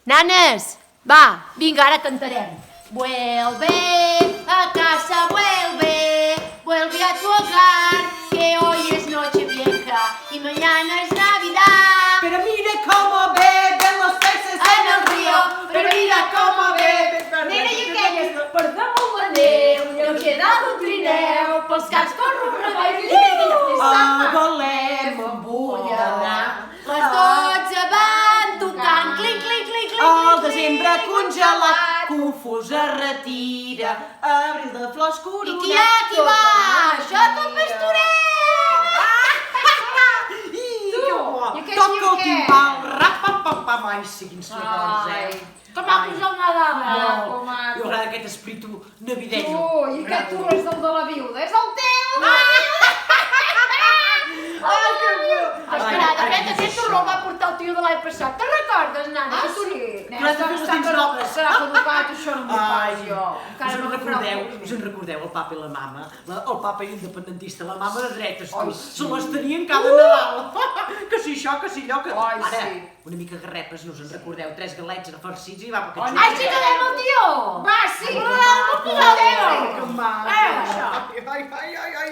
Nanes, va, vinga, ara cantarem. Vuelve a casa, vuelve a tu hogar, que hoy es noche vieja y mañana es Navidad. Pero mira cómo beben los peces En el río, pero mira cómo beben. Nena i aquelles, per damunt la neu, heu quedat un trineu, pels camps corre un rebell, i aquella festa. volem vull anar. Les 12 van tocant, clinc, clinc, clinc, clinc. El desembre congelat, confús es retira, abril de flors I coronat. qui va? Això tot pastoret! Que bo! i aquest Toca el què? timbal, rap-pam-pam-pam. Ai, sí, quins records, Ai. Com va posar el Nadal? Maco, Jo maco. agrada aquest espíritu navideño. I aquest tu és el de la viuda, és el teu! Ai, que bo! Espera, de fet, aquest torró el va portar el tio de l'any passat. Te'n recordes, nana? Ah, Que tu- sí? Però has de fer els dents nobles. Serà caducat, això no m'ho Ai, fas jo. Encara no us en recordeu el papa i la mama? El papa independentista, la mama de dretes, Ai, tu. sí. Se les tenien cada Nadal. Que si això, que si allò, que... Ai, Ara, sí. una mica garrepes, no us en recordeu? 3 galets farcits i va per Ai, Ai, sí que anem al tio! Va, sí! Que maco! això. Ai,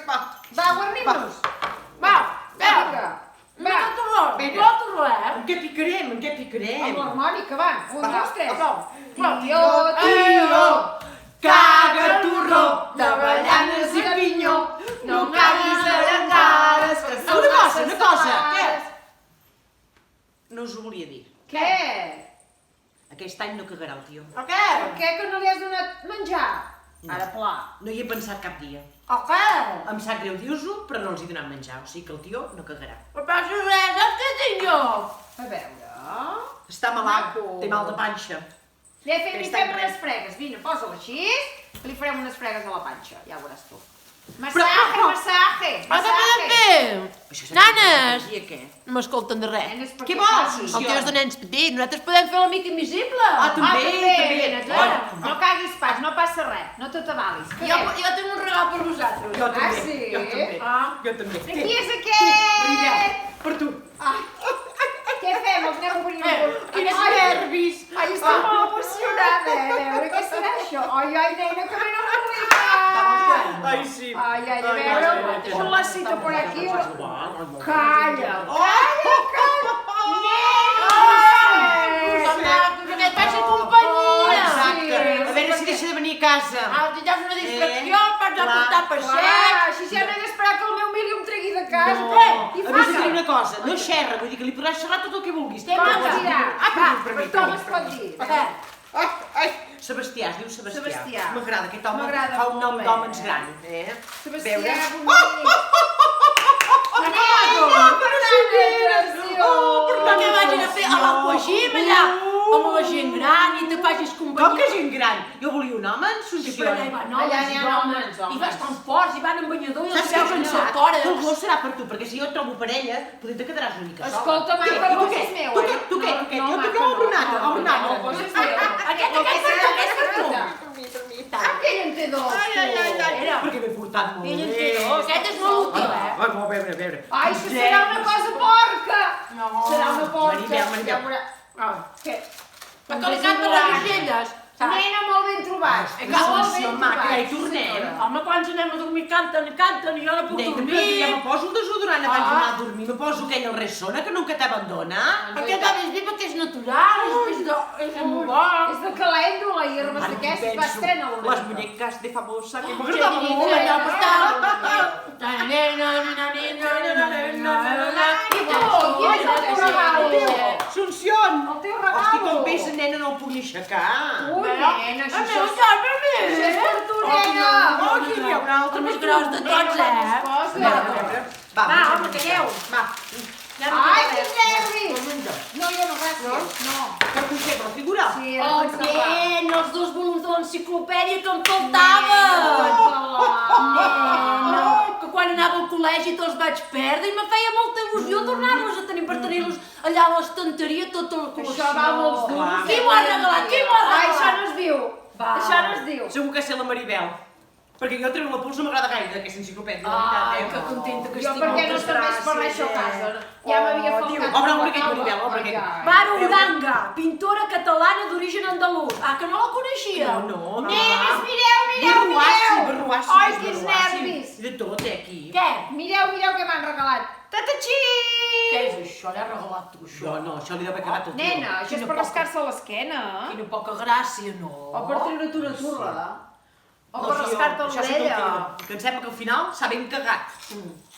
va. Va, guarnim-nos! Va, Vinga! no Va! tot torró, Vinga. no torró, En què picarem? En què picarem? Amb l'harmònica, va! 1, Va, 2, 3! va. Tio, Tio, caga turró, d'avellanes i pinyó, no caguis arengades, que són una cosa, què? No us ho volia dir. Què? Aquest any no cagarà el tio. O què? Per què que no li has donat menjar? Ara, pla. No hi he pensat cap dia. O què? Em sap greu dir-vos-ho, però no els he donat menjar, o sigui que el tio no cagarà. No passa res, saps què tinc jo? A veure... Està malalt, Maco. té mal de panxa. Li Aquest fem any unes res. fregues, vine, posa-la així, li farem unes fregues a la panxa, ja ho veuràs tu. Però- Massatge! Però què podem fer? Nanes! I què? No m'escolten de res. Nenes, per Què què vols? caguis? El tio és de nens petits, nosaltres podem fer l'amic invisible. també, també. nena, tu. Ai. No caguis pas, no passa res, no te t'avalis. Jo tinc un regal per vosaltres. Jo també, sí? jo també. Ah. Jo també. De qui és aquest? Maribel, per tu. Què fem? Els anem obrint? Quins Ai, nervis. Ai, estic molt emocionada, A veure, què serà això? Ai, ai, nena, que ben avorrida! Ai, sí. Ai, ai, a Ai, veure, ai, un lacito por aquí. Calla. Calla, calla! Que et faci companyia. Exacte. A veure si deixa de venir a casa. Ah, tindràs una distracció, pots clar. aportar per Clar, set. així ja no he d'esperar que el meu mili em tregui de casa. No. I A més, et diré fa una cosa, no xerra, vull dir que li podràs xerrar tot el que vulguis. Què Com passa? es dirà? Ah, Va, per mi, com per es mi. pot dir? Ai, Sebastià, es diu Sebastià. Sebastià. M'agrada, aquest home M'agrada fa un nom molt bé. d'homes gran. Sebastià, Veure? bonic. Que vagin a fer a l'aquagim allà, amb la gent gran i te facis companyia. Com que gent gran? Jo volia un home en Sí, però allà hi Sunció. van Allà homes n'hi i ha dones, homes. i vas tan forts, i van en banyador i els Saps què veus en és set Que hores. el gos serà per tu, perquè si jo et trobo parella, potser te quedaràs una mica sola. Escolta, Marc, el gos és meu, Tu eh? què? Tu què? Tu què? No, Jo Marc, tinc el no, Brunat, no, el Brunat. no, el gos és meu. Aquest per tu. Ah, que ell en té dos, tu. Perquè m'he portat molt Ell en bé. té dos. Aquest és molt útil, eh? Ai, a veure, a veure. Ai, això serà una cosa porca! No. Serà una porca. Maribel. Ja veurà. Què? Perquè li canten les ocelles. saps? Nena, molt ben trobat. Que Molt sensació ben maca, trobat. ja hi tornem. Home, quan anem a dormir canten i canten i jo no puc Nena, però dormir. ja me poso el desodorant abans d'anar a dormir, me poso aquella ressona que nunca t'abandona. Aquest home és bé perquè és natural, és molt bo. És de calèndula i herbes Ara d'aquestes, penso, va estrena una les mica. muñecas de famosa, que Sí, m'agradava sí, molt. allò que està. Quin és el teu regal? Sunción! El teu regal. Hosti, com pesa, nena, no el puc ni aixecar. Ui, nena, això és Això és per tu, nena. Oh, aquí n'hi ha un altre. El més gros de tots, eh? Va, Va, home, calleu. Va, Ai, quins nervis! No, jo no, gràcies. No. que conserva la figura. Sí, Oh, nen, els dos volums de l'enciclopèdia que em faltaven. Nena, que quan anava al col·legi te'ls vaig perdre i me feia molta il·lusió tornar-los a tenir per tenir-los allà a l'estanteria tota la col·lecció. Això va molts duros. Qui m'ho ha regalat? Qui m'ho ha Ai, això regalat? no es diu. Va. Això no es diu. Segur que és la Maribel. Perquè jo treure la pols no m'agrada gaire d'aquesta enciclopèdia, la Ai, veritat, que contenta que Jo estic. perquè no Moltes serveix per res això a casa. Ja m'havia faltat. Obre un aquest, Maribel, obre aquest. Mare Uranga, pintora catalana d'origen andalús. Ah, que no la coneixia? No, Nenes, mireu! Barruassi, Ai, quins nervis! I de tot, aquí. Què? Mireu què m'han regalat. Tatatxí! Què és això? L'he regalat tu, això. No, això li deu haver quedat tot. Nena, això és per rascar-se l'esquena. Quina poca gràcia, no. O per treure't una turra. O No, per sí, rascar-te això sí que ho l'orella. tinc, que em sembla que al final s'ha ben cagat.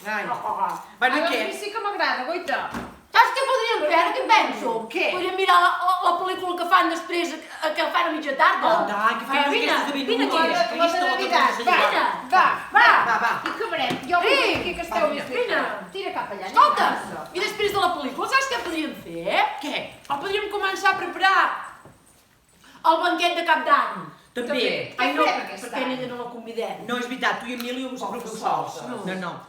Ai. Bueno, A i què? mi sí que m'agrada, goita. Saps què podríem fer? Ara què penso? Què? Podríem mirar la pel·lícula que fan després, que fan a mitja tarda. Oh, dai, que fan Vine, aquestes de vine aquí. Benítez. La de Navidad. Va. I acabarem. Jo vull Sí. aquí que esteu Vine, vine. Tira cap allà. Escolta, nena. i després de la pel·lícula, saps què podríem fer? Què? O podríem començar a preparar el banquet de cap d'any. També. Ai, no, perquè a ella no la convidem. No, és veritat, tu i Emili us prou sols. No.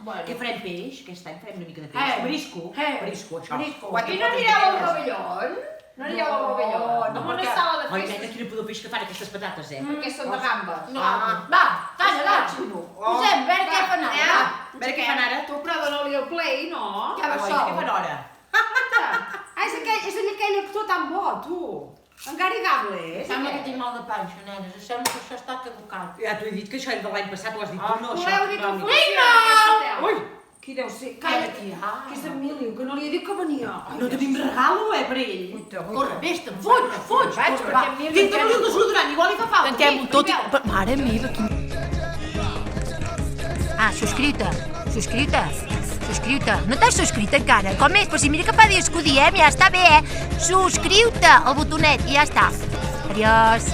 Bueno. Què farem peix? Aquest any farem una mica de Eh. peix. Marisco. Eh. Marisco, això. Marisco. I no anireu al rovellón? No anireu al rovellón? No, Amb una perquè... sala de Ai, nena, festes. quina pudor peix que fan aquestes patates, Perquè són de gambes. No, va, calla, xino. Posem, a veure què fan ara. A veure què fan ara. Tu, però dona-li el play, no? Ja va Oi, sol. què fan hora? Ah, és aquell actor tan bo, tu. En Gary Gable, Sembla que tinc mal de panxa, nenes. Sembla que això està caducat. Ja t'ho he dit que això era de l'any passat, ho has dit tu, no, això. Voleu dir que realment. funciona? Ui, Qui deu ser? Calla, tia. Que és Emilio, que no li he dit que venia. no tenim regalo, per ell. Corre, vés-te'n, fuig. Vaig, Corre, perquè va. Emilio... Tinc-te-li el desodorant, igual li fa falta. Tanquem-ho tot i... Mare meva, quin... Ah, subscriu-te. No t'has subscrit encara? Com és? Però si mira que fa dies que ho diem, ja està bé, eh? Subscriu-te al botonet i ja està. Adiós.